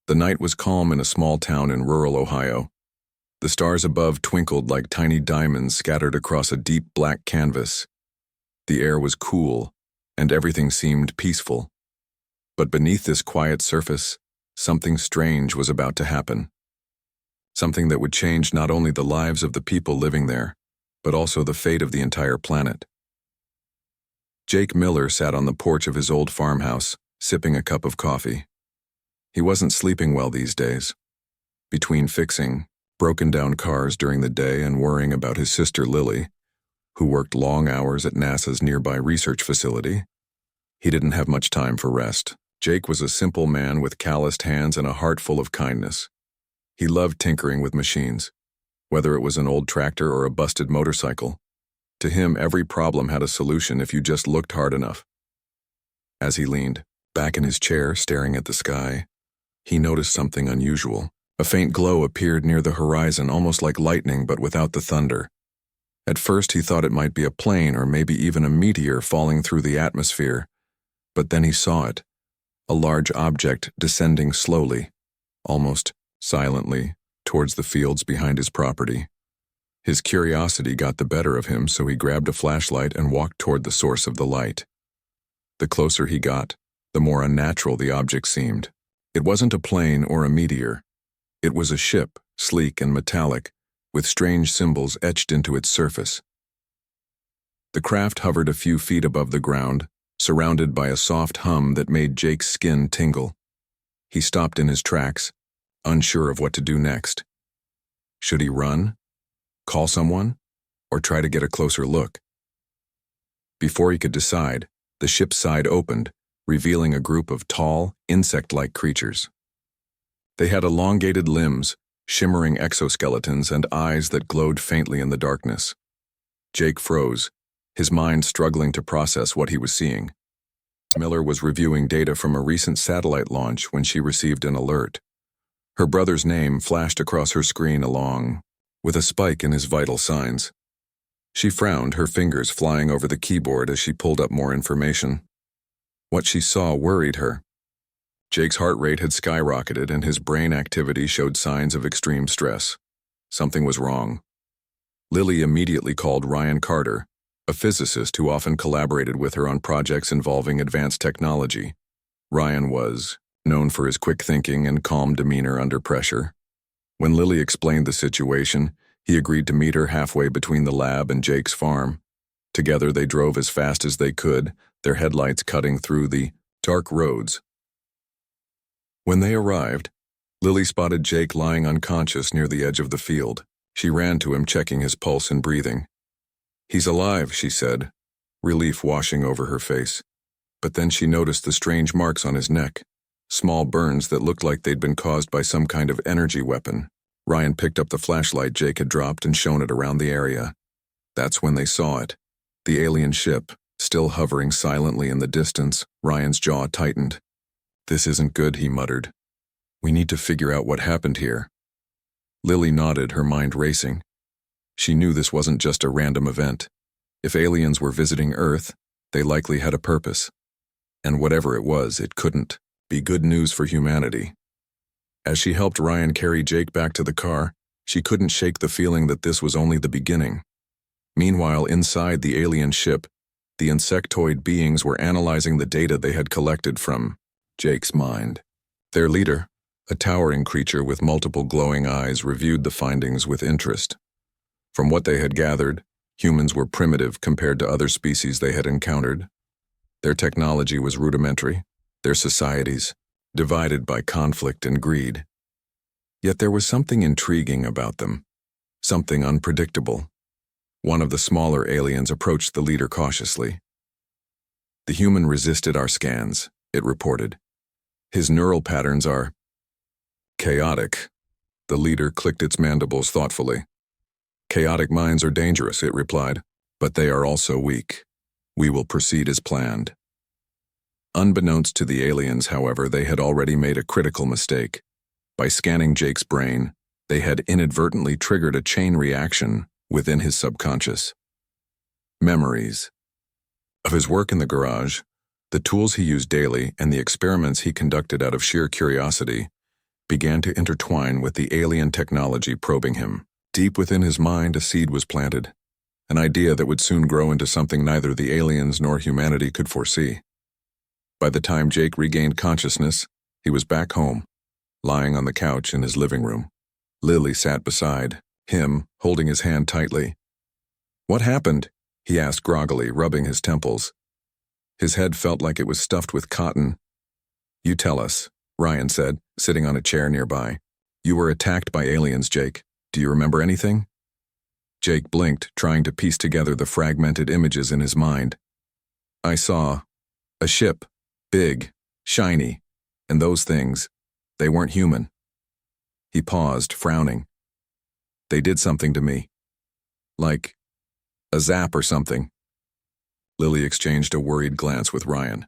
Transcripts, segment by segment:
The night was calm in a small town in rural Ohio. The stars above twinkled like tiny diamonds scattered across a deep black canvas. The air was cool, and everything seemed peaceful. But beneath this quiet surface, something strange was about to happen. Something that would change not only the lives of the people living there, but also the fate of the entire planet. Jake Miller sat on the porch of his old farmhouse, sipping a cup of coffee. He wasn't sleeping well these days. Between fixing broken-down cars during the day and worrying about his sister Lily, who worked long hours at NASA's nearby research facility, he didn't have much time for rest. Jake was a simple man with calloused hands and a heart full of kindness. He loved tinkering with machines, whether it was an old tractor or a busted motorcycle. To him, every problem had a solution if you just looked hard enough. As he leaned back in his chair, staring at the sky, he noticed something unusual. A faint glow appeared near the horizon, almost like lightning but without the thunder. At first he thought it might be a plane or maybe even a meteor falling through the atmosphere, but then he saw it, a large object descending slowly, almost silently, towards the fields behind his property. His curiosity got the better of him, so he grabbed a flashlight and walked toward the source of the light. The closer he got, the more unnatural the object seemed. It wasn't a plane or a meteor. It was a ship, sleek and metallic, with strange symbols etched into its surface. The craft hovered a few feet above the ground, surrounded by a soft hum that made Jake's skin tingle. He stopped in his tracks, unsure of what to do next. Should he run, call someone, or try to get a closer look? Before he could decide, the ship's side opened, revealing a group of tall, insect-like creatures. They had elongated limbs, shimmering exoskeletons, and eyes that glowed faintly in the darkness. Jake froze, his mind struggling to process what he was seeing. Miller was reviewing data from a recent satellite launch when she received an alert. Her brother's name flashed across her screen along with a spike in his vital signs. She frowned, her fingers flying over the keyboard as she pulled up more information. What she saw worried her. Jake's heart rate had skyrocketed and his brain activity showed signs of extreme stress. Something was wrong. Lily immediately called Ryan Carter, a physicist who often collaborated with her on projects involving advanced technology. Ryan was known for his quick thinking and calm demeanor under pressure. When Lily explained the situation, he agreed to meet her halfway between the lab and Jake's farm. Together they drove as fast as they could, their headlights cutting through the dark roads. When they arrived, Lily spotted Jake lying unconscious near the edge of the field. She ran to him, checking his pulse and breathing. "He's alive," she said, relief washing over her face. But then she noticed the strange marks on his neck, small burns that looked like they'd been caused by some kind of energy weapon. Ryan picked up the flashlight Jake had dropped and shone it around the area. That's when they saw it. The alien ship, still hovering silently in the distance. Ryan's jaw tightened. "This isn't good," he muttered. "We need to figure out what happened here." Lily nodded, her mind racing. She knew this wasn't just a random event. If aliens were visiting Earth, they likely had a purpose. And whatever it was, it couldn't be good news for humanity. As she helped Ryan carry Jake back to the car, she couldn't shake the feeling that this was only the beginning. Meanwhile, inside the alien ship, the insectoid beings were analyzing the data they had collected from Jake's mind. Their leader, a towering creature with multiple glowing eyes, reviewed the findings with interest. From what they had gathered, humans were primitive compared to other species they had encountered. Their technology was rudimentary, their societies divided by conflict and greed. Yet there was something intriguing about them, something unpredictable. One of the smaller aliens approached the leader cautiously. "The human resisted our scans," it reported. "His neural patterns are chaotic." The leader clicked its mandibles thoughtfully. "Chaotic minds are dangerous," it replied, "but they are also weak. We will proceed as planned." Unbeknownst to the aliens, however, they had already made a critical mistake. By scanning Jake's brain, they had inadvertently triggered a chain reaction within his subconscious. Memories of his work in the garage, the tools he used daily, and the experiments he conducted out of sheer curiosity began to intertwine with the alien technology probing him. Deep within his mind, a seed was planted, an idea that would soon grow into something neither the aliens nor humanity could foresee. By the time Jake regained consciousness, he was back home, lying on the couch in his living room. Lily sat beside him, holding his hand tightly. "What happened?" he asked groggily, rubbing his temples. His head felt like it was stuffed with cotton. "You tell us," Ryan said, sitting on a chair nearby. "You were attacked by aliens, Jake. Do you remember anything?" Jake blinked, trying to piece together the fragmented images in his mind. "I saw a ship, big, shiny, and those things, they weren't human." He paused, frowning. "They did something to me. Like a zap or something." Lily exchanged a worried glance with Ryan.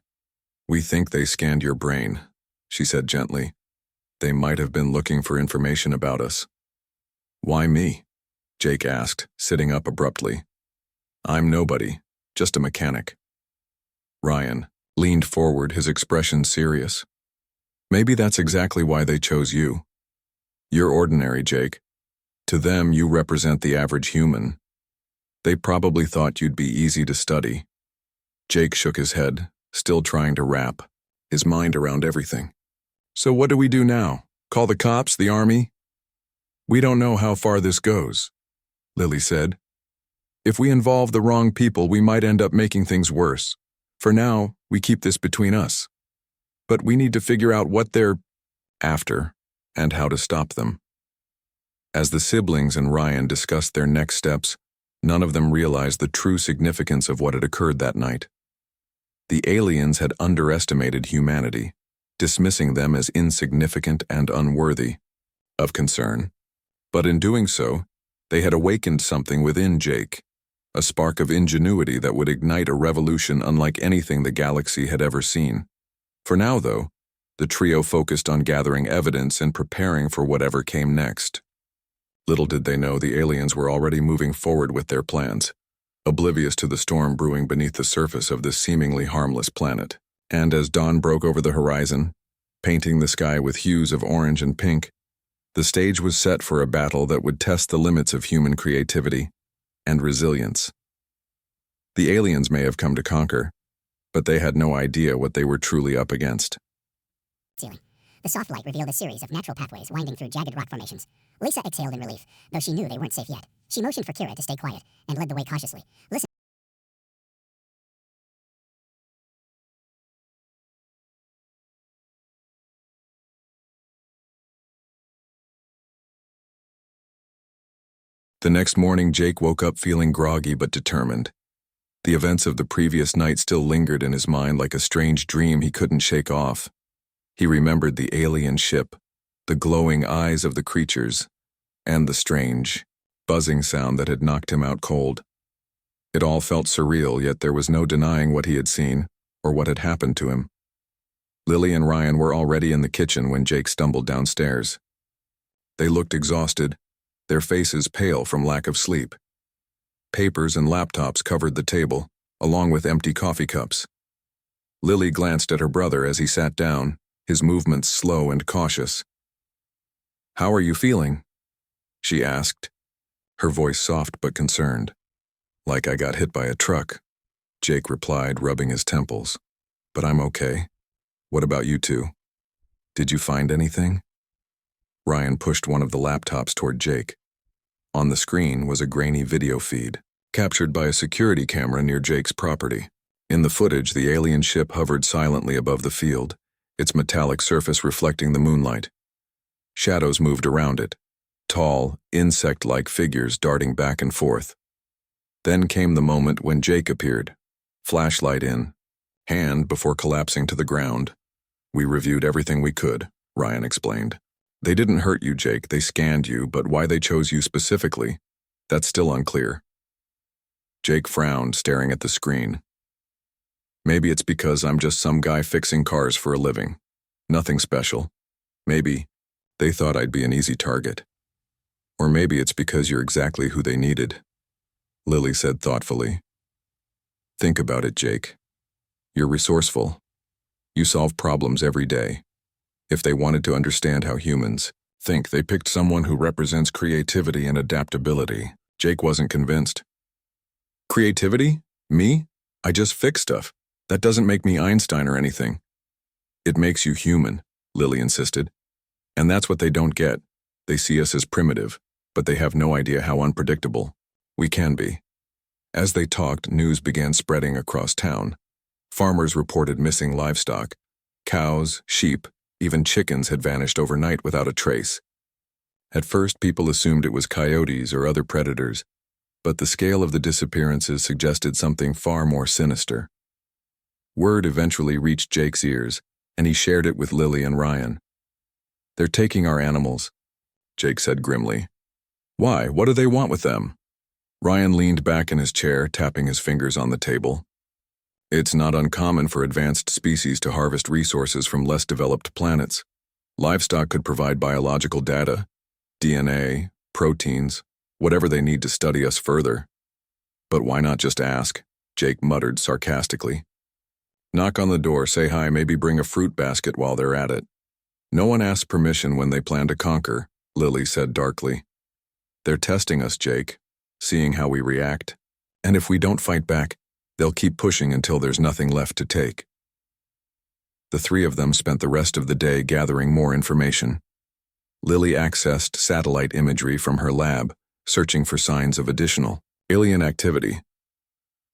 "We think they scanned your brain," she said gently. "They might have been looking for information about us." "Why me?" Jake asked, sitting up abruptly. "I'm nobody, just a mechanic." Ryan leaned forward, his expression serious. "Maybe that's exactly why they chose you. You're ordinary, Jake. To them, you represent the average human. They probably thought you'd be easy to study." Jake shook his head, still trying to wrap his mind around everything. "So what do we do now? Call the cops, the army?" "We don't know how far this goes," Lily said. "If we involve the wrong people, we might end up making things worse. For now, we keep this between us. But we need to figure out what they're after and how to stop them." As the siblings and Ryan discussed their next steps, none of them realized the true significance of what had occurred that night. The aliens had underestimated humanity, dismissing them as insignificant and unworthy of concern. But in doing so, they had awakened something within Jake, a spark of ingenuity that would ignite a revolution unlike anything the galaxy had ever seen. For now, though, the trio focused on gathering evidence and preparing for whatever came next. Little did they know the aliens were already moving forward with their plans, oblivious to the storm brewing beneath the surface of this seemingly harmless planet. And as dawn broke over the horizon, painting the sky with hues of orange and pink, the stage was set for a battle that would test the limits of human creativity and resilience. The aliens may have come to conquer, but they had no idea what they were truly up against. Ceiling. The soft light revealed a series of natural pathways winding through jagged rock formations. Lisa exhaled in relief, though she knew they weren't safe yet. She motioned for Kira to stay quiet and led the way cautiously. Listen. The next morning, Jake woke up feeling groggy but determined. The events of the previous night still lingered in his mind like a strange dream he couldn't shake off. He remembered the alien ship, the glowing eyes of the creatures, and the strange, buzzing sound that had knocked him out cold. It all felt surreal, yet there was no denying what he had seen or what had happened to him. Lily and Ryan were already in the kitchen when Jake stumbled downstairs. They looked exhausted, their faces pale from lack of sleep. Papers and laptops covered the table, along with empty coffee cups. Lily glanced at her brother as he sat down, his movements slow and cautious. "How are you feeling?" she asked, her voice soft but concerned. "Like I got hit by a truck," Jake replied, rubbing his temples. "But I'm okay. What about you two? Did you find anything?" Ryan pushed one of the laptops toward Jake. On the screen was a grainy video feed, captured by a security camera near Jake's property. In the footage, the alien ship hovered silently above the field, its metallic surface reflecting the moonlight. Shadows moved around it, tall, insect-like figures darting back and forth. Then came the moment when Jake appeared, flashlight in, hand before collapsing to the ground. "We reviewed everything we could," Ryan explained. "They didn't hurt you, Jake, they scanned you, but why they chose you specifically, that's still unclear." Jake frowned, staring at the screen. "Maybe it's because I'm just some guy fixing cars for a living. Nothing special. Maybe they thought I'd be an easy target. Or maybe it's because you're exactly who they needed," Lily said thoughtfully. "Think about it, Jake. You're resourceful. You solve problems every day. If they wanted to understand how humans think, they picked someone who represents creativity and adaptability. Jake wasn't convinced. Creativity? Me? I just fix stuff. That doesn't make me Einstein or anything. It makes you human, Lily insisted. And that's what they don't get. They see us as primitive, but they have no idea how unpredictable we can be. As they talked, news began spreading across town. Farmers reported missing livestock. Cows, sheep, even chickens had vanished overnight without a trace. At first, people assumed it was coyotes or other predators, but the scale of the disappearances suggested something far more sinister. Word eventually reached Jake's ears, and he shared it with Lily and Ryan. "They're taking our animals," Jake said grimly. "Why? What do they want with them?" Ryan leaned back in his chair, tapping his fingers on the table. "It's not uncommon for advanced species to harvest resources from less developed planets. Livestock could provide biological data, DNA, proteins, whatever they need to study us further. But why not just ask?" Jake muttered sarcastically. "Knock on the door, say hi, maybe bring a fruit basket while they're at it." "No one asks permission when they plan to conquer," Lily said darkly. "They're testing us, Jake, seeing how we react. And if we don't fight back, they'll keep pushing until there's nothing left to take." The three of them spent the rest of the day gathering more information. Lily accessed satellite imagery from her lab, searching for signs of additional alien activity.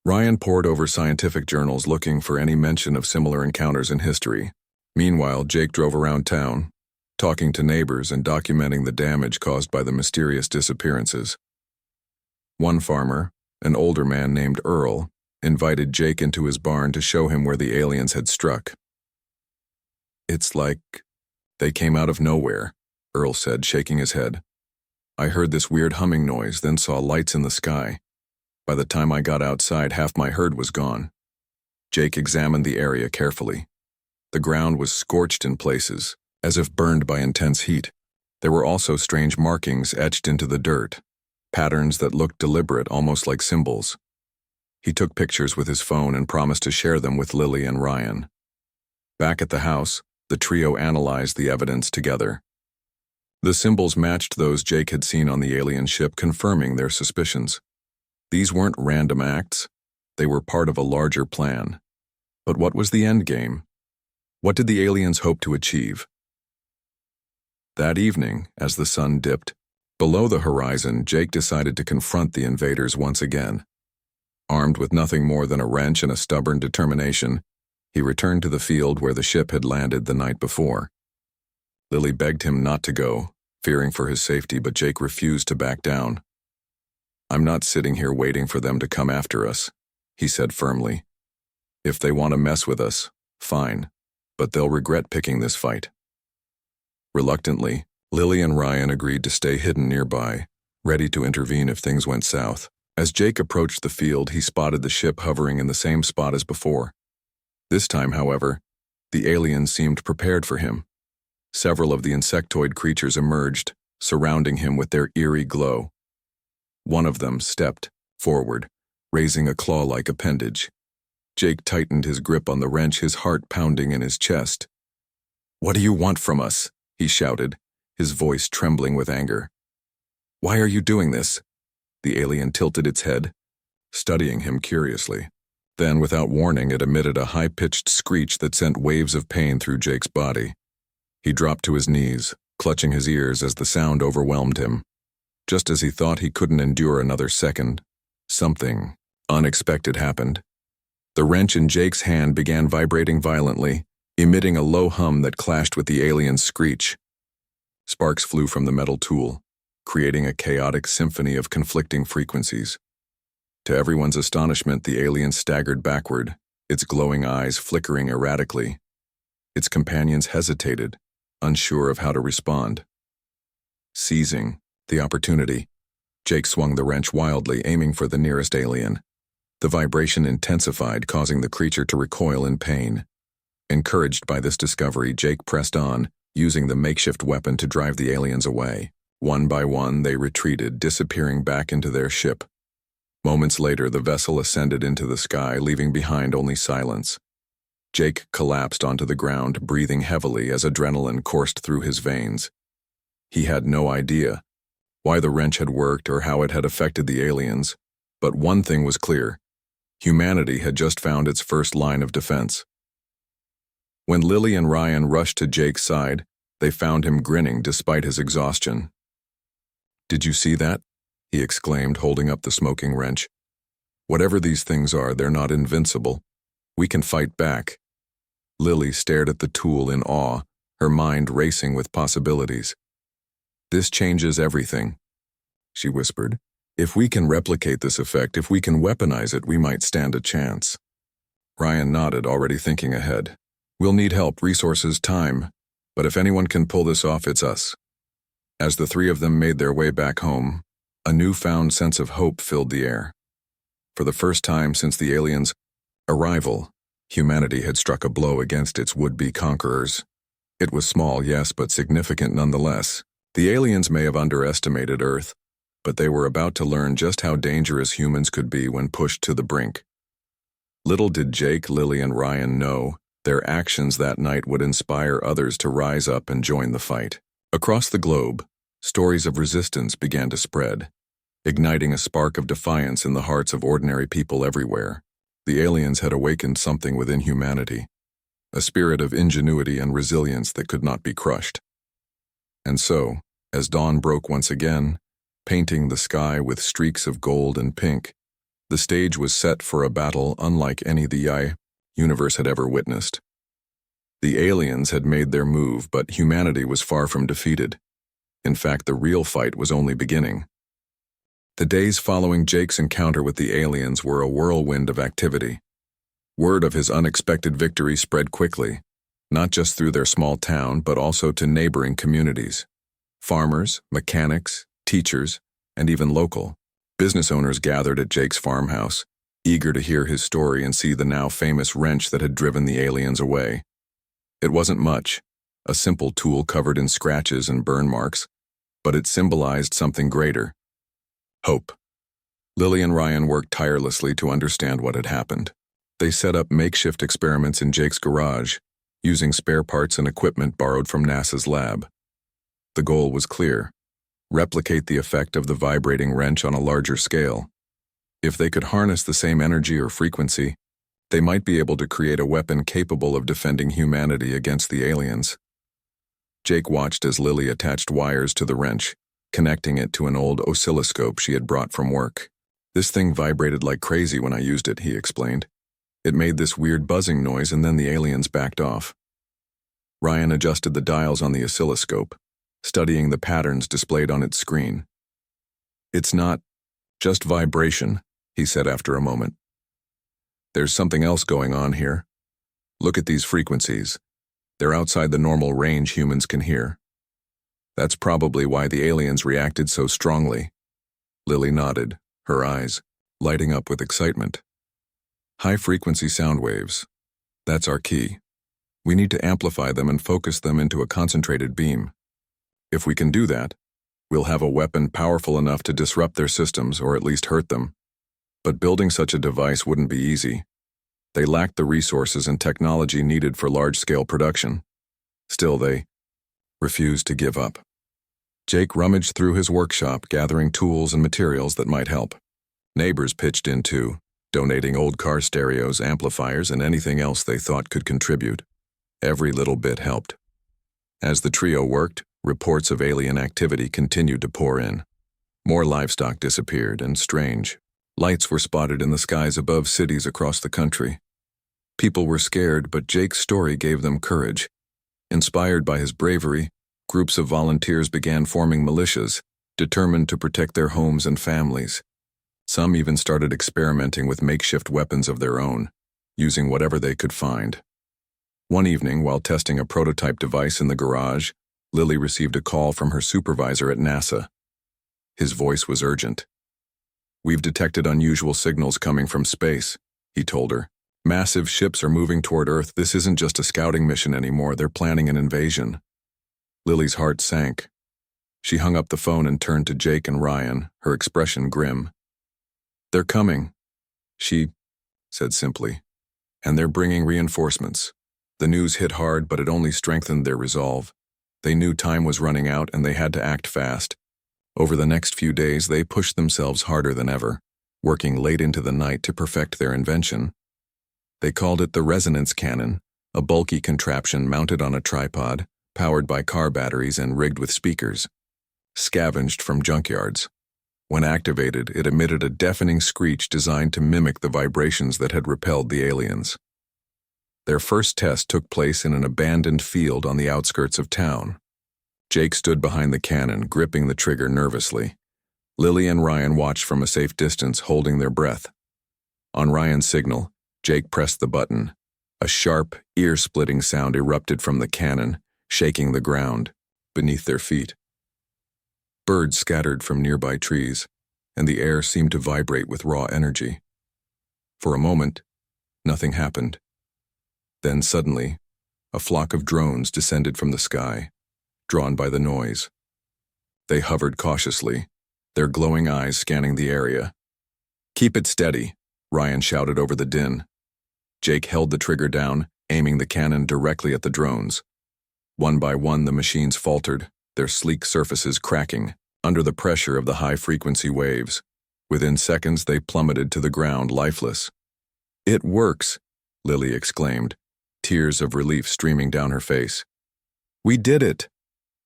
Ryan pored over scientific journals looking for any mention of similar encounters in history. Meanwhile, Jake drove around town, talking to neighbors and documenting the damage caused by the mysterious disappearances. One farmer, an older man named Earl, invited Jake into his barn to show him where the aliens had struck. "It's like they came out of nowhere," Earl said, shaking his head. "I heard this weird humming noise, then saw lights in the sky. By the time I got outside, half my herd was gone." Jake examined the area carefully. The ground was scorched in places, as if burned by intense heat. There were also strange markings etched into the dirt, patterns that looked deliberate, almost like symbols. He took pictures with his phone and promised to share them with Lily and Ryan. Back at the house, the trio analyzed the evidence together. The symbols matched those Jake had seen on the alien ship, confirming their suspicions. These weren't random acts. They were part of a larger plan. But what was the end game? What did the aliens hope to achieve? That evening, as the sun dipped below the horizon, Jake decided to confront the invaders once again. Armed with nothing more than a wrench and a stubborn determination, he returned to the field where the ship had landed the night before. Lily begged him not to go, fearing for his safety, but Jake refused to back down. "I'm not sitting here waiting for them to come after us," he said firmly. "If they want to mess with us, fine, but they'll regret picking this fight." Reluctantly, Lily and Ryan agreed to stay hidden nearby, ready to intervene if things went south. As Jake approached the field, he spotted the ship hovering in the same spot as before. This time, however, the aliens seemed prepared for him. Several of the insectoid creatures emerged, surrounding him with their eerie glow. One of them stepped forward, raising a claw-like appendage. Jake tightened his grip on the wrench, his heart pounding in his chest. "What do you want from us?" he shouted, his voice trembling with anger. "Why are you doing this?" The alien tilted its head, studying him curiously. Then, without warning, it emitted a high-pitched screech that sent waves of pain through Jake's body. He dropped to his knees, clutching his ears as the sound overwhelmed him. Just as he thought he couldn't endure another second, something unexpected happened. The wrench in Jake's hand began vibrating violently, emitting a low hum that clashed with the alien's screech. Sparks flew from the metal tool, creating a chaotic symphony of conflicting frequencies. To everyone's astonishment, the alien staggered backward, its glowing eyes flickering erratically. Its companions hesitated, unsure of how to respond. Seizing the opportunity, Jake swung the wrench wildly, aiming for the nearest alien. The vibration intensified, causing the creature to recoil in pain. Encouraged by this discovery, Jake pressed on, using the makeshift weapon to drive the aliens away. One by one, they retreated, disappearing back into their ship. Moments later, the vessel ascended into the sky, leaving behind only silence. Jake collapsed onto the ground, breathing heavily as adrenaline coursed through his veins. He had no idea why the wrench had worked or how it had affected the aliens, but one thing was clear: humanity had just found its first line of defense. When Lily and Ryan rushed to Jake's side, they found him grinning despite his exhaustion. "Did you see that?" he exclaimed, holding up the smoking wrench. "Whatever these things are, they're not invincible. We can fight back." Lily stared at the tool in awe, her mind racing with possibilities. "This changes everything," she whispered. "If we can replicate this effect, if we can weaponize it, we might stand a chance." Ryan nodded, already thinking ahead. "We'll need help, resources, time, but if anyone can pull this off, it's us." As the three of them made their way back home, a newfound sense of hope filled the air. For the first time since the aliens' arrival, humanity had struck a blow against its would-be conquerors. It was small, yes, but significant nonetheless. The aliens may have underestimated Earth, but they were about to learn just how dangerous humans could be when pushed to the brink. Little did Jake, Lily, and Ryan know their actions that night would inspire others to rise up and join the fight. Across the globe, stories of resistance began to spread, igniting a spark of defiance in the hearts of ordinary people everywhere. The aliens had awakened something within humanity, a spirit of ingenuity and resilience that could not be crushed. And so, as dawn broke once again, painting the sky with streaks of gold and pink, the stage was set for a battle unlike any the universe had ever witnessed. The aliens had made their move, but humanity was far from defeated. In fact, the real fight was only beginning. The days following Jake's encounter with the aliens were a whirlwind of activity. Word of his unexpected victory spread quickly, not just through their small town, but also to neighboring communities. Farmers, mechanics, teachers, and even local business owners gathered at Jake's farmhouse, eager to hear his story and see the now famous wrench that had driven the aliens away. It wasn't much, a simple tool covered in scratches and burn marks, but it symbolized something greater: hope. Lily and Ryan worked tirelessly to understand what had happened. They set up makeshift experiments in Jake's garage, using spare parts and equipment borrowed from NASA's lab. The goal was clear: replicate the effect of the vibrating wrench on a larger scale. If they could harness the same energy or frequency, they might be able to create a weapon capable of defending humanity against the aliens. Jake watched as Lily attached wires to the wrench, connecting it to an old oscilloscope she had brought from work. "This thing vibrated like crazy when I used it," he explained. "It made this weird buzzing noise and then the aliens backed off." Ryan adjusted the dials on the oscilloscope, studying the patterns displayed on its screen. "It's not just vibration," he said after a moment. "There's something else going on here. Look at these frequencies. They're outside the normal range humans can hear. That's probably why the aliens reacted so strongly." Lily nodded, her eyes lighting up with excitement. "High-frequency sound waves. That's our key. We need to amplify them and focus them into a concentrated beam. If we can do that, we'll have a weapon powerful enough to disrupt their systems or at least hurt them. But building such a device wouldn't be easy. They lacked the resources and technology needed for large-scale production. Still, they refused to give up." Jake rummaged through his workshop, gathering tools and materials that might help. Neighbors pitched in too, donating old car stereos, amplifiers, and anything else they thought could contribute. Every little bit helped. As the trio worked, reports of alien activity continued to pour in. More livestock disappeared, and strange lights were spotted in the skies above cities across the country. People were scared, but Jake's story gave them courage. Inspired by his bravery, groups of volunteers began forming militias, determined to protect their homes and families. Some even started experimenting with makeshift weapons of their own, using whatever they could find. One evening, while testing a prototype device in the garage, Lily received a call from her supervisor at NASA. His voice was urgent. "We've detected unusual signals coming from space," he told her. "Massive ships are moving toward Earth. This isn't just a scouting mission anymore. They're planning an invasion." Lily's heart sank. She hung up the phone and turned to Jake and Ryan, her expression grim. "They're coming," she said simply. And they're bringing reinforcements. The news hit hard, but it only strengthened their resolve. They knew time was running out and they had to act fast. Over the next few days, they pushed themselves harder than ever, working late into the night to perfect their invention. They called it the resonance cannon, a bulky contraption mounted on a tripod, powered by car batteries and rigged with speakers. Scavenged from junkyards. When activated, it emitted a deafening screech designed to mimic the vibrations that had repelled the aliens. Their first test took place in an abandoned field on the outskirts of town. Jake stood behind the cannon, gripping the trigger nervously. Lily and Ryan watched from a safe distance, holding their breath. On Ryan's signal, Jake pressed the button. A sharp, ear-splitting sound erupted from the cannon, shaking the ground beneath their feet. Birds scattered from nearby trees, and the air seemed to vibrate with raw energy. For a moment, nothing happened. Then suddenly, a flock of drones descended from the sky, drawn by the noise. They hovered cautiously, their glowing eyes scanning the area. "Keep it steady," Ryan shouted over the din. Jake held the trigger down, aiming the cannon directly at the drones. One by one, the machines faltered, their sleek surfaces cracking under the pressure of the high-frequency waves. Within seconds, they plummeted to the ground, lifeless. "It works," Lily exclaimed, tears of relief streaming down her face. "We did it!"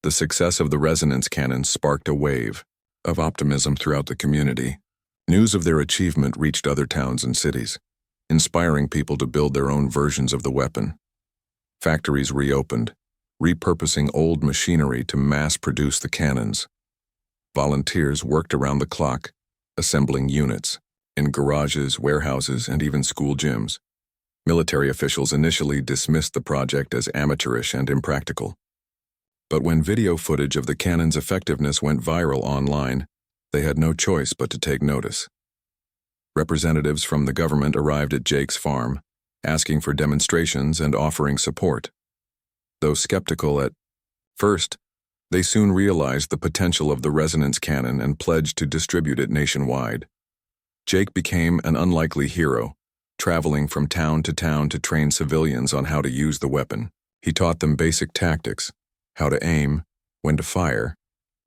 The success of the resonance cannon sparked a wave of optimism throughout the community. News of their achievement reached other towns and cities, inspiring people to build their own versions of the weapon. Factories reopened, repurposing old machinery to mass-produce the cannons. Volunteers worked around the clock, assembling units in garages, warehouses, and even school gyms. Military officials initially dismissed the project as amateurish and impractical. But when video footage of the cannon's effectiveness went viral online, they had no choice but to take notice. Representatives from the government arrived at Jake's farm, asking for demonstrations and offering support. Though skeptical at first, they soon realized the potential of the resonance cannon and pledged to distribute it nationwide. Jake became an unlikely hero, traveling from town to train civilians on how to use the weapon. He taught them basic tactics, how to aim, when to fire,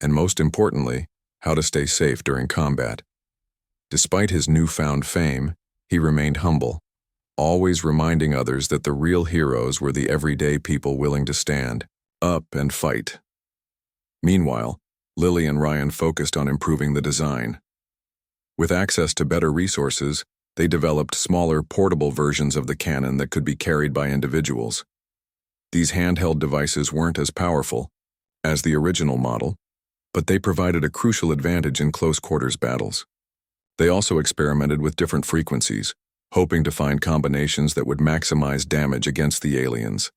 and most importantly, how to stay safe during combat. Despite his newfound fame, he remained humble, always reminding others that the real heroes were the everyday people willing to stand up and fight. Meanwhile, Lily and Ryan focused on improving the design. With access to better resources, they developed smaller, portable versions of the cannon that could be carried by individuals. These handheld devices weren't as powerful as the original model, but they provided a crucial advantage in close-quarters battles. They also experimented with different frequencies, hoping to find combinations that would maximize damage against the aliens.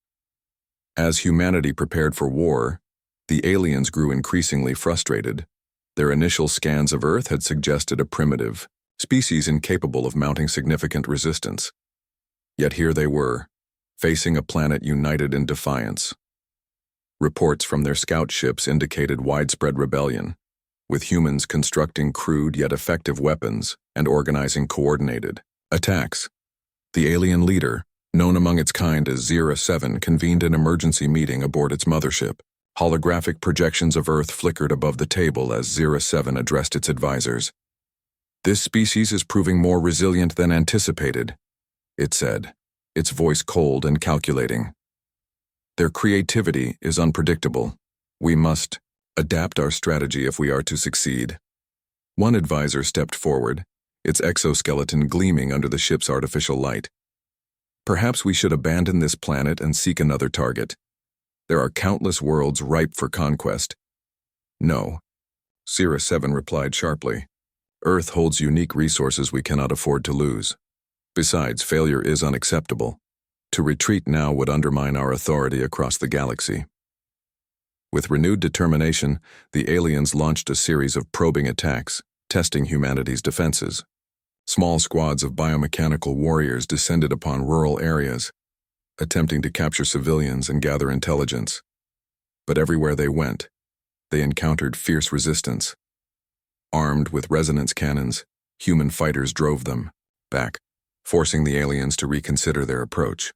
As humanity prepared for war, the aliens grew increasingly frustrated. Their initial scans of Earth had suggested a primitive species incapable of mounting significant resistance. Yet here they were, facing a planet united in defiance. Reports from their scout ships indicated widespread rebellion, with humans constructing crude yet effective weapons and organizing coordinated attacks. The alien leader, known among its kind as Zero-7, convened an emergency meeting aboard its mothership. Holographic projections of Earth flickered above the table as Zero-7 addressed its advisors. "This species is proving more resilient than anticipated," it said, its voice cold and calculating. "Their creativity is unpredictable. We must adapt our strategy if we are to succeed." One advisor stepped forward, its exoskeleton gleaming under the ship's artificial light. "Perhaps we should abandon this planet and seek another target. There are countless worlds ripe for conquest." "No," Zero-7 replied sharply. "Earth holds unique resources we cannot afford to lose. Besides, failure is unacceptable. To retreat now would undermine our authority across the galaxy." With renewed determination, the aliens launched a series of probing attacks, testing humanity's defenses. Small squads of biomechanical warriors descended upon rural areas, attempting to capture civilians and gather intelligence. But everywhere they went, they encountered fierce resistance. Armed with resonance cannons, human fighters drove them back. forcing the aliens to reconsider their approach.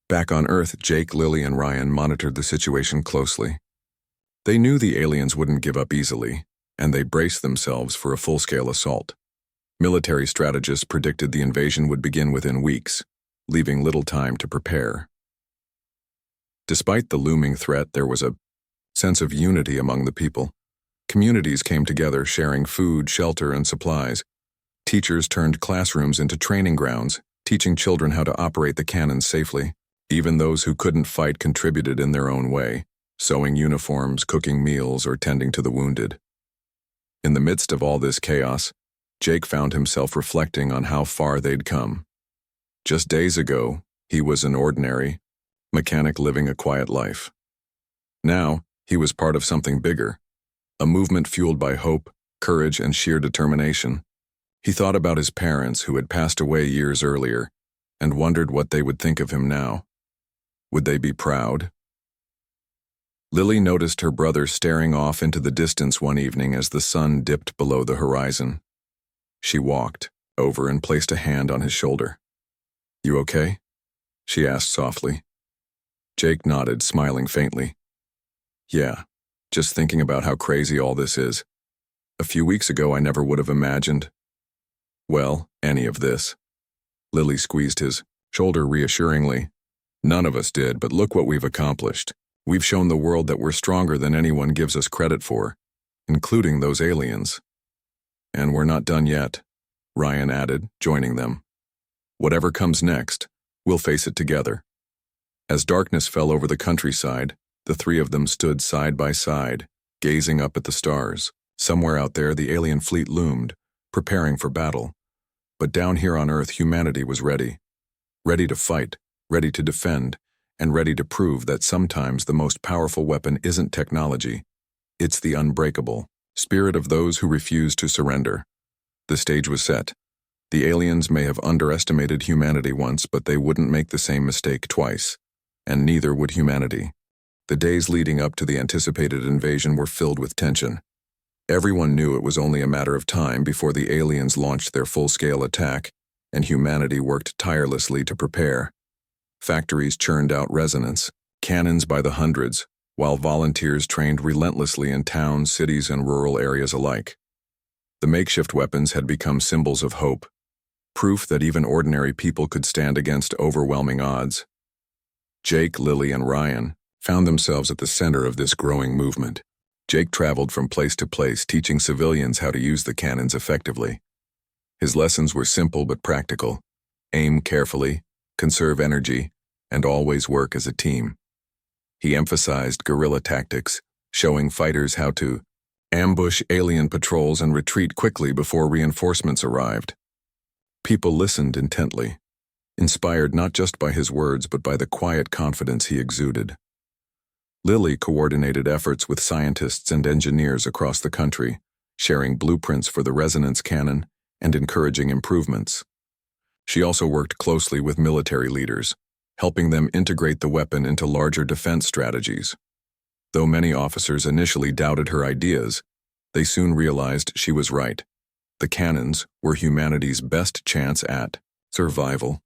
Back on Earth, Jake, Lily, and Ryan monitored the situation closely. They knew the aliens wouldn't give up easily, and they braced themselves for a full-scale assault. Military strategists predicted the invasion would begin within weeks, leaving little time to prepare. Despite the looming threat, there was a sense of unity among the people. Communities came together, sharing food, shelter, and supplies. Teachers turned classrooms into training grounds, teaching children how to operate the cannons safely. Even those who couldn't fight contributed in their own way, sewing uniforms, cooking meals, or tending to the wounded. In the midst of all this chaos, Jake found himself reflecting on how far they'd come. Just days ago, he was an ordinary mechanic living a quiet life. Now, he was part of something bigger, a movement fueled by hope, courage, and sheer determination. He thought about his parents who had passed away years earlier and wondered what they would think of him now. Would they be proud? Lily noticed her brother staring off into the distance one evening as the sun dipped below the horizon. She walked over and placed a hand on his shoulder. "You okay?" she asked softly. Jake nodded, smiling faintly. "Yeah, just thinking about how crazy all this is. A few weeks ago I never would have imagined, well, any of this." Lily squeezed his shoulder reassuringly. "None of us did, but look what we've accomplished. We've shown the world that we're stronger than anyone gives us credit for, including those aliens." "And we're not done yet," Ryan added, joining them. "Whatever comes next, we'll face it together." As darkness fell over the countryside, the three of them stood side by side, gazing up at the stars. Somewhere out there, the alien fleet loomed, preparing for battle. But down here on Earth, humanity was ready. Ready to fight, ready to defend, and ready to prove that sometimes the most powerful weapon isn't technology. It's the unbreakable spirit of those who refuse to surrender. The stage was set. The aliens may have underestimated humanity once, but they wouldn't make the same mistake twice. And neither would humanity. The days leading up to the anticipated invasion were filled with tension. Everyone knew it was only a matter of time before the aliens launched their full-scale attack, and humanity worked tirelessly to prepare. Factories churned out resonance, cannons by the hundreds, while volunteers trained relentlessly in towns, cities, and rural areas alike. The makeshift weapons had become symbols of hope, proof that even ordinary people could stand against overwhelming odds. Jake, Lily, and Ryan found themselves at the center of this growing movement. Jake traveled from place to place, teaching civilians how to use the cannons effectively. His lessons were simple but practical. Aim carefully, conserve energy, and always work as a team. He emphasized guerrilla tactics, showing fighters how to ambush alien patrols and retreat quickly before reinforcements arrived. People listened intently, inspired not just by his words but by the quiet confidence he exuded. Lily coordinated efforts with scientists and engineers across the country, sharing blueprints for the resonance cannon and encouraging improvements. She also worked closely with military leaders, helping them integrate the weapon into larger defense strategies. Though many officers initially doubted her ideas, they soon realized she was right. The cannons were humanity's best chance at survival.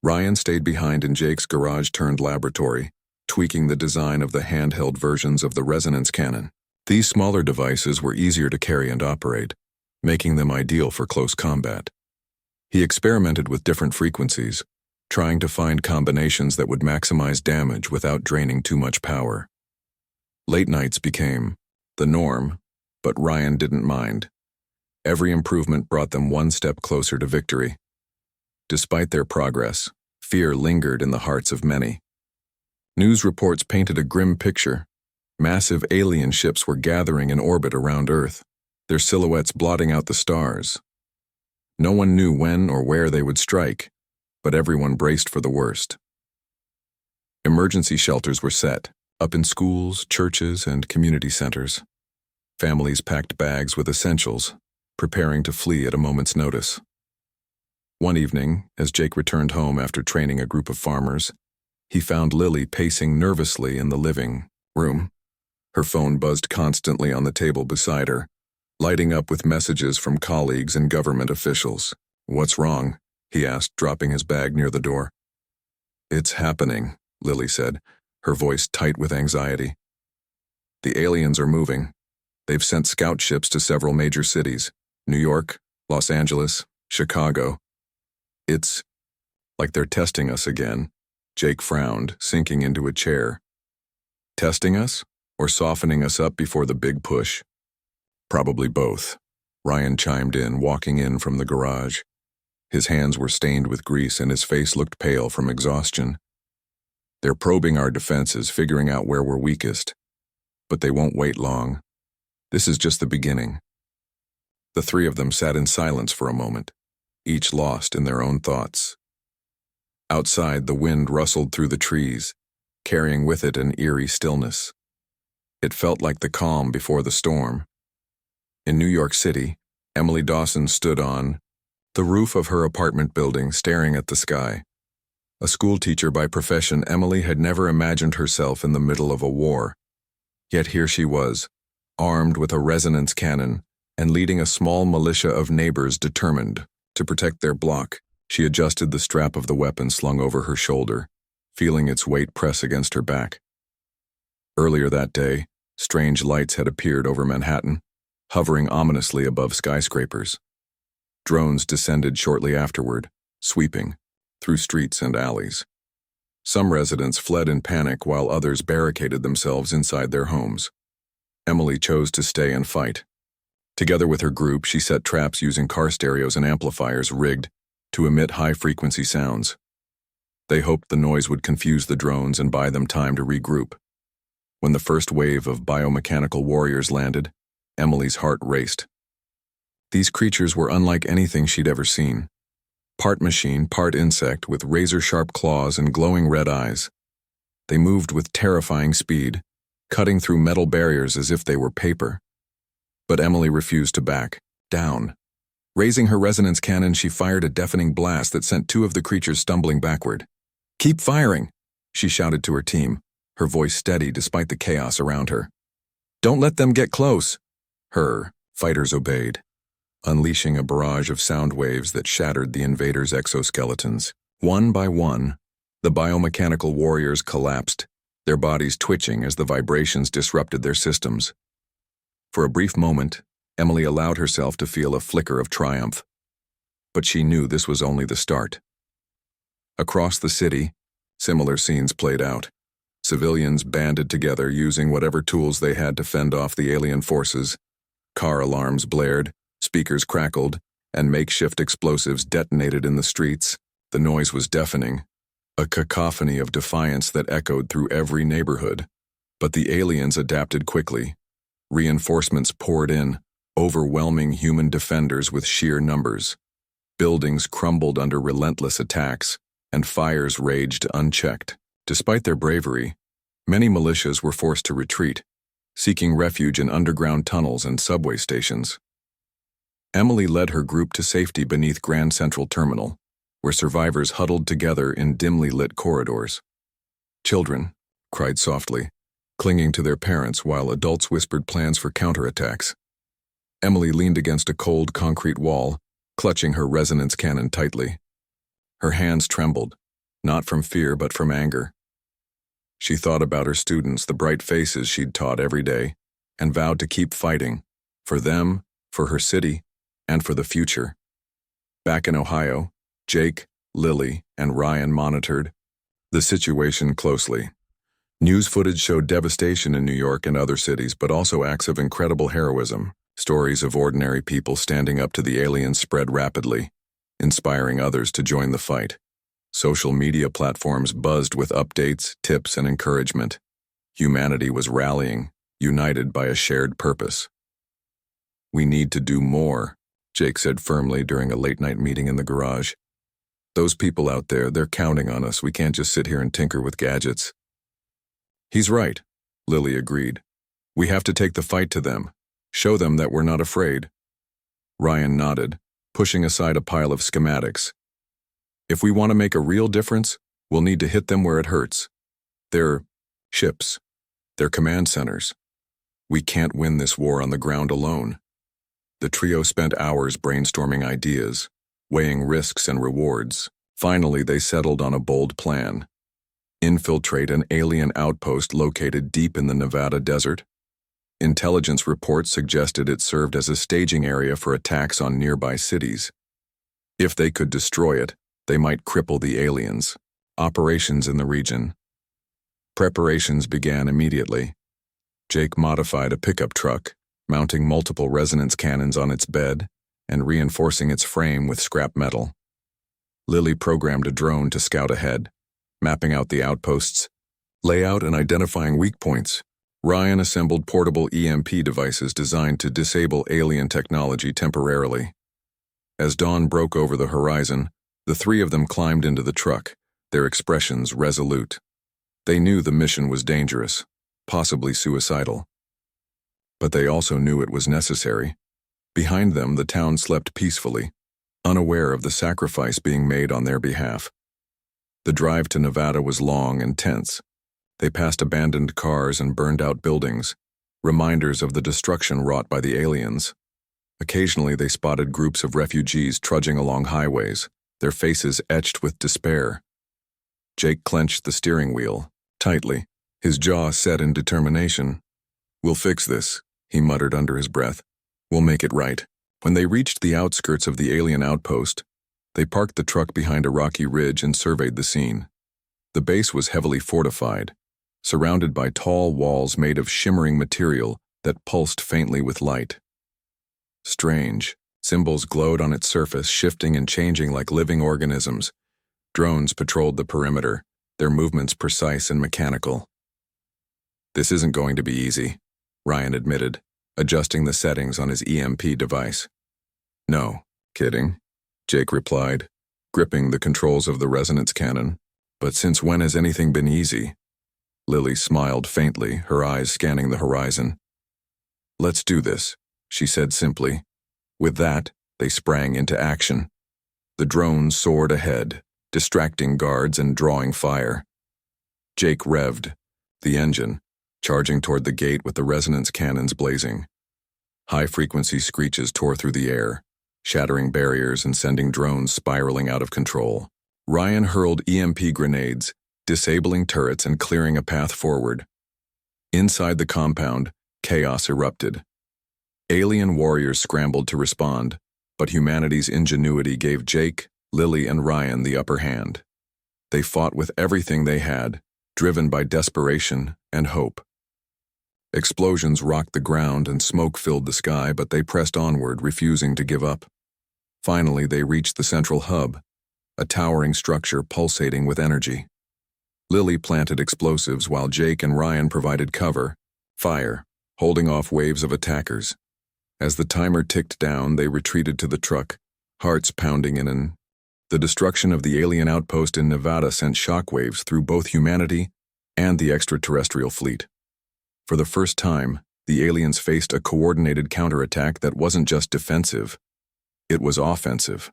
Ryan stayed behind in Jake's garage-turned-laboratory, tweaking the design of the handheld versions of the resonance cannon. These smaller devices were easier to carry and operate, making them ideal for close combat. He experimented with different frequencies, trying to find combinations that would maximize damage without draining too much power. Late nights became the norm, but Ryan didn't mind. Every improvement brought them one step closer to victory. Despite their progress, fear lingered in the hearts of many. News reports painted a grim picture. Massive alien ships were gathering in orbit around Earth, their silhouettes blotting out the stars. No one knew when or where they would strike, but everyone braced for the worst. Emergency shelters were set, up in schools, churches, and community centers. Families packed bags with essentials, preparing to flee at a moment's notice. One evening, as Jake returned home after training a group of farmers, he found Lily pacing nervously in the living room. Her phone buzzed constantly on the table beside her, lighting up with messages from colleagues and government officials. "What's wrong?" he asked, dropping his bag near the door. "It's happening," Lily said, her voice tight with anxiety. "The aliens are moving. They've sent scout ships to several major cities: New York, Los Angeles, Chicago. It's like they're testing us again." Jake frowned, sinking into a chair. "Testing us, or softening us up before the big push?" "Probably both," Ryan chimed in, walking in from the garage. His hands were stained with grease and his face looked pale from exhaustion. "They're probing our defenses, figuring out where we're weakest. But they won't wait long. This is just the beginning." The three of them sat in silence for a moment, each lost in their own thoughts. Outside, the wind rustled through the trees, carrying with it an eerie stillness. It felt like the calm before the storm. In New York City, Emily Dawson stood on the roof of her apartment building, staring at the sky. A schoolteacher by profession, Emily had never imagined herself in the middle of a war. Yet here she was, armed with a resonance cannon and leading a small militia of neighbors determined to protect their block. She adjusted the strap of the weapon slung over her shoulder, feeling its weight press against her back. Earlier that day, strange lights had appeared over Manhattan, hovering ominously above skyscrapers. Drones descended shortly afterward, sweeping through streets and alleys. Some residents fled in panic while others barricaded themselves inside their homes. Emily chose to stay and fight. Together with her group, she set traps using car stereos and amplifiers rigged to emit high-frequency sounds. They hoped the noise would confuse the drones and buy them time to regroup. When the first wave of biomechanical warriors landed, Emily's heart raced. These creatures were unlike anything she'd ever seen. Part machine, part insect, with razor-sharp claws and glowing red eyes. They moved with terrifying speed, cutting through metal barriers as if they were paper. But Emily refused to back down. Raising her resonance cannon, she fired a deafening blast that sent two of the creatures stumbling backward. "Keep firing," she shouted to her team, her voice steady despite the chaos around her. "Don't let them get close." Her fighters obeyed, unleashing a barrage of sound waves that shattered the invaders' exoskeletons. One by one, the biomechanical warriors collapsed, their bodies twitching as the vibrations disrupted their systems. For a brief moment, Emily allowed herself to feel a flicker of triumph. But she knew this was only the start. Across the city, similar scenes played out. Civilians banded together using whatever tools they had to fend off the alien forces. Car alarms blared, speakers crackled, and makeshift explosives detonated in the streets. The noise was deafening, a cacophony of defiance that echoed through every neighborhood. But the aliens adapted quickly. Reinforcements poured in, overwhelming human defenders with sheer numbers. Buildings crumbled under relentless attacks, and fires raged unchecked. Despite their bravery, many militias were forced to retreat, seeking refuge in underground tunnels and subway stations. Emily led her group to safety beneath Grand Central Terminal, where survivors huddled together in dimly lit corridors. Children cried softly, clinging to their parents while adults whispered plans for counterattacks. Emily leaned against a cold concrete wall, clutching her resonance cannon tightly. Her hands trembled, not from fear but from anger. She thought about her students, the bright faces she'd taught every day, and vowed to keep fighting, for them, for her city, and for the future. Back in Ohio, Jake, Lily, and Ryan monitored the situation closely. News footage showed devastation in New York and other cities, but also acts of incredible heroism. Stories of ordinary people standing up to the aliens spread rapidly, inspiring others to join the fight. Social media platforms buzzed with updates, tips, and encouragement. Humanity was rallying, united by a shared purpose. "We need to do more," Jake said firmly during a late-night meeting in the garage. "Those people out there, they're counting on us. We can't just sit here and tinker with gadgets." "He's right," Lily agreed. "We have to take the fight to them. Show them that we're not afraid." Ryan nodded, pushing aside a pile of schematics. "If we want to make a real difference, we'll need to hit them where it hurts. They're ships. They're command centers. We can't win this war on the ground alone." The trio spent hours brainstorming ideas, weighing risks and rewards. Finally, they settled on a bold plan. Infiltrate an alien outpost located deep in the Nevada desert. Intelligence reports suggested it served as a staging area for attacks on nearby cities. If they could destroy it, they might cripple the aliens. Operations in the region. Preparations began immediately. Jake modified a pickup truck, mounting multiple resonance cannons on its bed and reinforcing its frame with scrap metal. Lily programmed a drone to scout ahead, mapping out the outpost's layout and identifying weak points. Ryan assembled portable EMP devices designed to disable alien technology temporarily. As dawn broke over the horizon, the three of them climbed into the truck, their expressions resolute. They knew the mission was dangerous, possibly suicidal. But they also knew it was necessary. Behind them, the town slept peacefully, unaware of the sacrifice being made on their behalf. The drive to Nevada was long and tense. They passed abandoned cars and burned-out buildings, reminders of the destruction wrought by the aliens. Occasionally, they spotted groups of refugees trudging along highways, their faces etched with despair. Jake clenched the steering wheel, tightly, his jaw set in determination. "We'll fix this," he muttered under his breath. "We'll make it right." When they reached the outskirts of the alien outpost, they parked the truck behind a rocky ridge and surveyed the scene. The base was heavily fortified, surrounded by tall walls made of shimmering material that pulsed faintly with light. Strange, symbols glowed on its surface, shifting and changing like living organisms. Drones patrolled the perimeter, their movements precise and mechanical. "This isn't going to be easy," Ryan admitted, adjusting the settings on his EMP device. "No, kidding," Jake replied, gripping the controls of the resonance cannon. "But since when has anything been easy?" Lily smiled faintly, her eyes scanning the horizon. "Let's do this," she said simply. With that, they sprang into action. The drone soared ahead, distracting guards and drawing fire. Jake revved the engine, charging toward the gate with the resonance cannons blazing. High-frequency screeches tore through the air, shattering barriers and sending drones spiraling out of control. Ryan hurled EMP grenades, disabling turrets and clearing a path forward. Inside the compound, chaos erupted. Alien warriors scrambled to respond, but humanity's ingenuity gave Jake, Lily, and Ryan the upper hand. They fought with everything they had, driven by desperation and hope. Explosions rocked the ground and smoke filled the sky, but they pressed onward, refusing to give up. Finally, they reached the central hub, a towering structure pulsating with energy. Lily planted explosives while Jake and Ryan provided cover, fire, holding off waves of attackers. As the timer ticked down, they retreated to the truck, hearts pounding in. The destruction of the alien outpost in Nevada sent shockwaves through both humanity and the extraterrestrial fleet. For the first time, the aliens faced a coordinated counterattack that wasn't just defensive, it was offensive.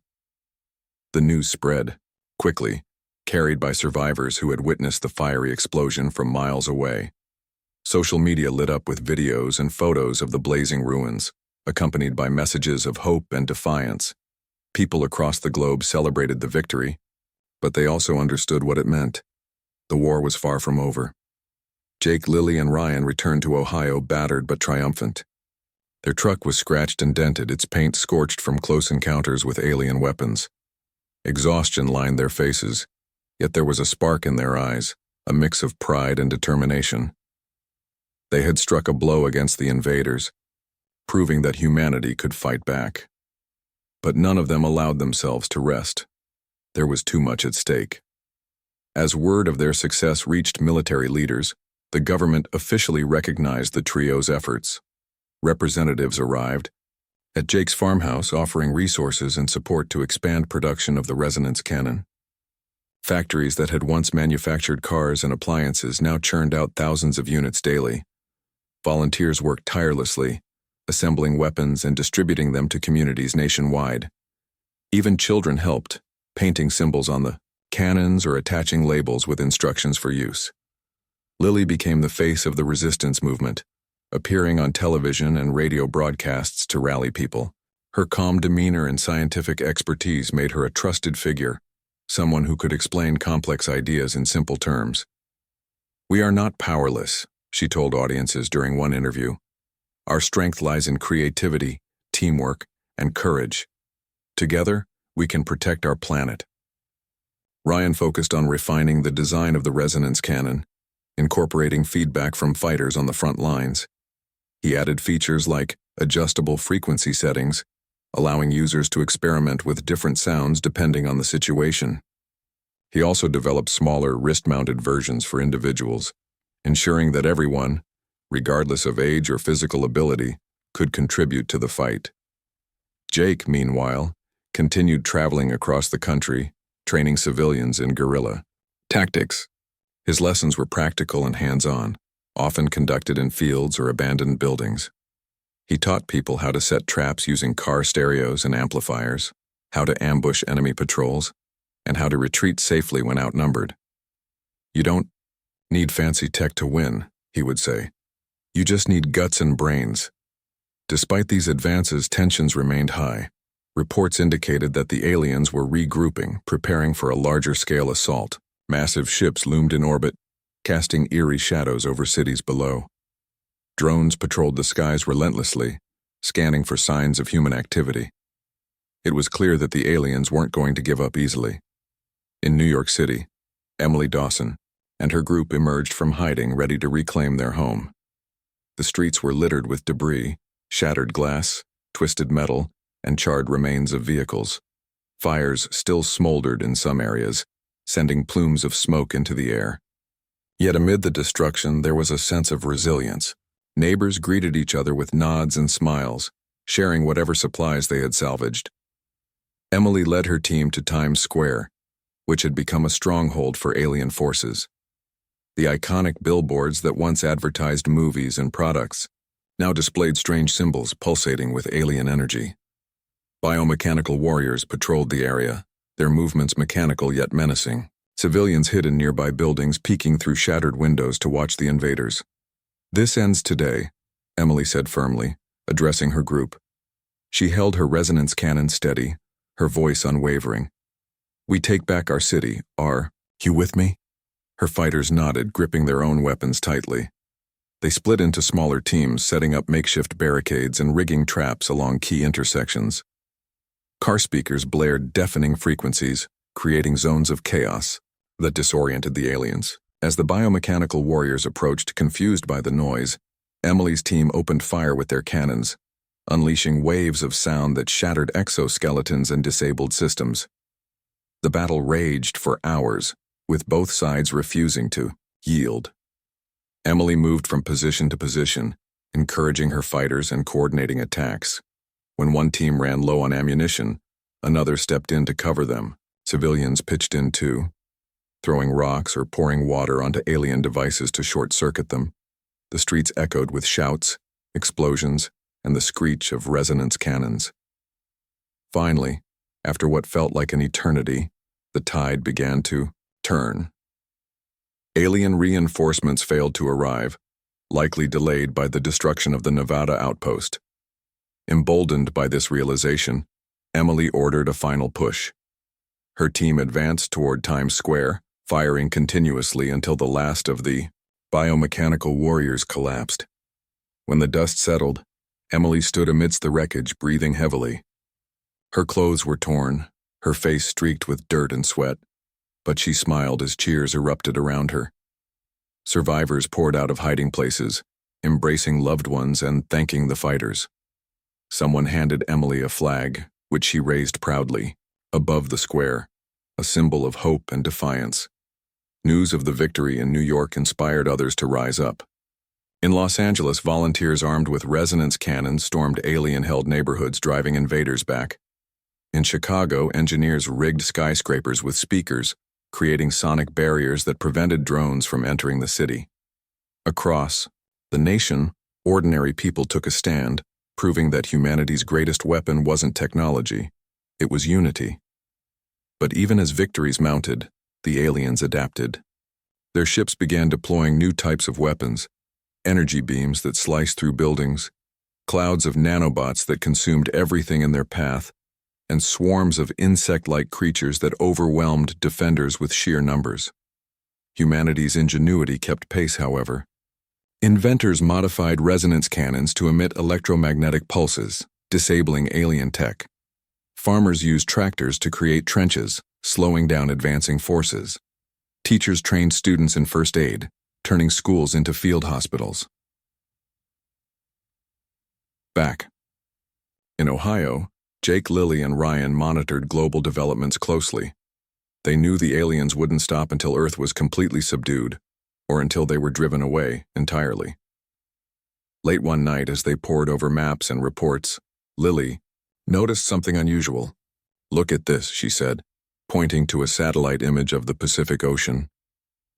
The news spread, quickly, carried by survivors who had witnessed the fiery explosion from miles away. Social media lit up with videos and photos of the blazing ruins, accompanied by messages of hope and defiance. People across the globe celebrated the victory, but they also understood what it meant. The war was far from over. Jake, Lily, and Ryan returned to Ohio battered but triumphant. Their truck was scratched and dented, its paint scorched from close encounters with alien weapons. Exhaustion lined their faces, yet there was a spark in their eyes, a mix of pride and determination. They had struck a blow against the invaders, proving that humanity could fight back. But none of them allowed themselves to rest. There was too much at stake. As word of their success reached military leaders, the government officially recognized the trio's efforts. Representatives arrived at Jake's farmhouse, offering resources and support to expand production of the resonance cannon. Factories that had once manufactured cars and appliances now churned out thousands of units daily. Volunteers worked tirelessly, assembling weapons and distributing them to communities nationwide. Even children helped, painting symbols on the cannons or attaching labels with instructions for use. Lily became the face of the resistance movement, appearing on television and radio broadcasts to rally people. Her calm demeanor and scientific expertise made her a trusted figure, someone who could explain complex ideas in simple terms. "We are not powerless," she told audiences during one interview. "Our strength lies in creativity, teamwork, and courage. Together, we can protect our planet." Ryan focused on refining the design of the resonance cannon, incorporating feedback from fighters on the front lines. He added features like adjustable frequency settings, allowing users to experiment with different sounds depending on the situation. He also developed smaller, wrist-mounted versions for individuals, ensuring that everyone, regardless of age or physical ability, could contribute to the fight. Jake, meanwhile, continued traveling across the country, training civilians in guerrilla tactics. His lessons were practical and hands-on, often conducted in fields or abandoned buildings. He taught people how to set traps using car stereos and amplifiers, how to ambush enemy patrols, and how to retreat safely when outnumbered. "You don't need fancy tech to win," he would say. "You just need guts and brains." Despite these advances, tensions remained high. Reports indicated that the aliens were regrouping, preparing for a larger-scale assault. Massive ships loomed in orbit, casting eerie shadows over cities below. Drones patrolled the skies relentlessly, scanning for signs of human activity. It was clear that the aliens weren't going to give up easily. In New York City, Emily Dawson and her group emerged from hiding, ready to reclaim their home. The streets were littered with debris, shattered glass, twisted metal, and charred remains of vehicles. Fires still smoldered in some areas, sending plumes of smoke into the air. Yet amid the destruction, there was a sense of resilience. Neighbors greeted each other with nods and smiles, sharing whatever supplies they had salvaged. Emily led her team to Times Square, which had become a stronghold for alien forces. The iconic billboards that once advertised movies and products now displayed strange symbols pulsating with alien energy. Biomechanical warriors patrolled the area, their movements mechanical yet menacing. Civilians hid in nearby buildings, peeking through shattered windows to watch the invaders. "This ends today," Emily said firmly, addressing her group. She held her resonance cannon steady, her voice unwavering. "We take back our city. Are you with me?" Her fighters nodded, gripping their own weapons tightly. They split into smaller teams, setting up makeshift barricades and rigging traps along key intersections. Car speakers blared deafening frequencies, creating zones of chaos that disoriented the aliens. As the biomechanical warriors approached, confused by the noise, Emily's team opened fire with their cannons, unleashing waves of sound that shattered exoskeletons and disabled systems. The battle raged for hours, with both sides refusing to yield. Emily moved from position to position, encouraging her fighters and coordinating attacks. When one team ran low on ammunition, another stepped in to cover them. Civilians pitched in too, throwing rocks or pouring water onto alien devices to short-circuit them. The streets echoed with shouts, explosions, and the screech of resonance cannons. Finally, after what felt like an eternity, the tide began to turn. Alien reinforcements failed to arrive, likely delayed by the destruction of the Nevada outpost. Emboldened by this realization, Emily ordered a final push. Her team advanced toward Times Square, firing continuously until the last of the biomechanical warriors collapsed. When the dust settled, Emily stood amidst the wreckage, breathing heavily. Her clothes were torn, her face streaked with dirt and sweat, but she smiled as cheers erupted around her. Survivors poured out of hiding places, embracing loved ones and thanking the fighters. Someone handed Emily a flag, which she raised proudly, above the square, a symbol of hope and defiance. News of the victory in New York inspired others to rise up. In Los Angeles, volunteers armed with resonance cannons stormed alien-held neighborhoods, driving invaders back. In Chicago, engineers rigged skyscrapers with speakers, creating sonic barriers that prevented drones from entering the city. Across the nation, ordinary people took a stand, proving that humanity's greatest weapon wasn't technology, it was unity. But even as victories mounted, the aliens adapted. Their ships began deploying new types of weapons, energy beams that sliced through buildings, clouds of nanobots that consumed everything in their path, and swarms of insect-like creatures that overwhelmed defenders with sheer numbers. Humanity's ingenuity kept pace, however. Inventors modified resonance cannons to emit electromagnetic pulses, disabling alien tech. Farmers used tractors to create trenches, slowing down advancing forces. Teachers trained students in first aid, turning schools into field hospitals. Back. In Ohio, Jake, Lily, and Ryan monitored global developments closely. They knew the aliens wouldn't stop until Earth was completely subdued, or until they were driven away entirely. Late one night, as they pored over maps and reports, Lily noticed something unusual. "Look at this," she said, pointing to a satellite image of the Pacific Ocean.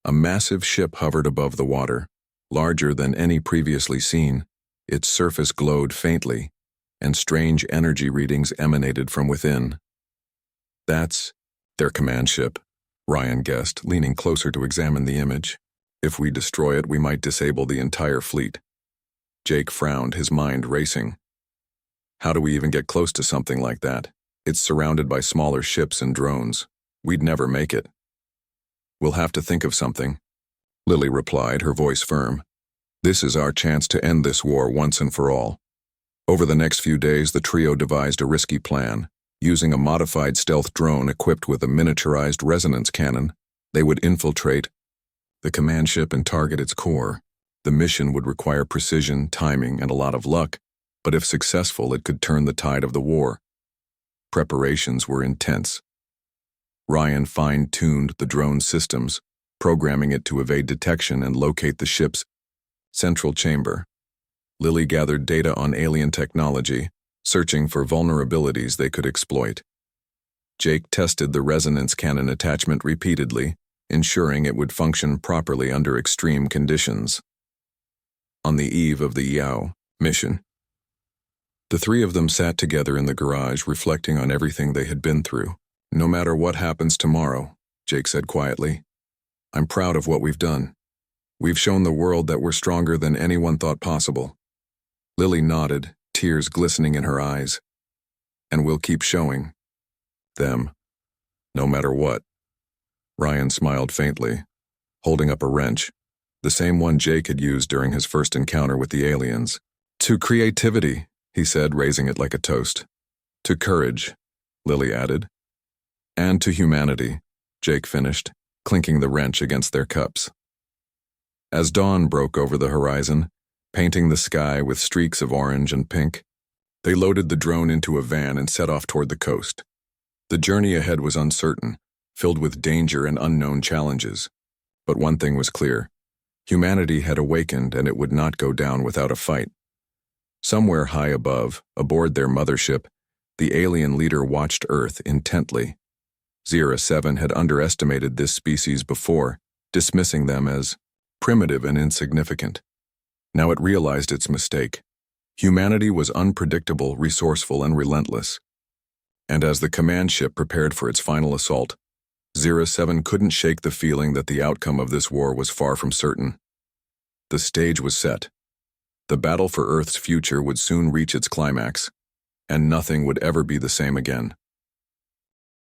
A massive ship hovered above the water, larger than any previously seen. Its surface glowed faintly, and strange energy readings emanated from within. "That's their command ship," Ryan guessed, leaning closer to examine the image. "If we destroy it, we might disable the entire fleet." Jake frowned, his mind racing. "How do we even get close to something like that? It's surrounded by smaller ships and drones. We'd never make it." "We'll have to think of something," Lily replied, her voice firm. "This is our chance to end this war once and for all." Over the next few days, the trio devised a risky plan. Using a modified stealth drone equipped with a miniaturized resonance cannon, they would infiltrate the command ship and target its core. The mission would require precision, timing, and a lot of luck, but if successful, it could turn the tide of the war. Preparations were intense. Ryan fine-tuned the drone's systems, programming it to evade detection and locate the ship's central chamber. Lily gathered data on alien technology, searching for vulnerabilities they could exploit. Jake tested the resonance cannon attachment repeatedly, ensuring it would function properly under extreme conditions. On the eve of the Yao mission, the three of them sat together in the garage, reflecting on everything they had been through. "No matter what happens tomorrow," Jake said quietly, "I'm proud of what we've done. We've shown the world that we're stronger than anyone thought possible." Lily nodded, tears glistening in her eyes. "And we'll keep showing them, no matter what." Ryan smiled faintly, holding up a wrench, the same one Jake had used during his first encounter with the aliens. "To creativity," he said, raising it like a toast. "To courage," Lily added. "And to humanity," Jake finished, clinking the wrench against their cups. As dawn broke over the horizon, painting the sky with streaks of orange and pink, they loaded the drone into a van and set off toward the coast. The journey ahead was uncertain, filled with danger and unknown challenges. But one thing was clear: humanity had awakened, and it would not go down without a fight. Somewhere high above, aboard their mothership, the alien leader watched Earth intently. Zero 7 had underestimated this species before, dismissing them as primitive and insignificant. Now it realized its mistake. Humanity was unpredictable, resourceful, and relentless. And as the command ship prepared for its final assault, Zero 7 couldn't shake the feeling that the outcome of this war was far from certain. The stage was set. The battle for Earth's future would soon reach its climax, and nothing would ever be the same again.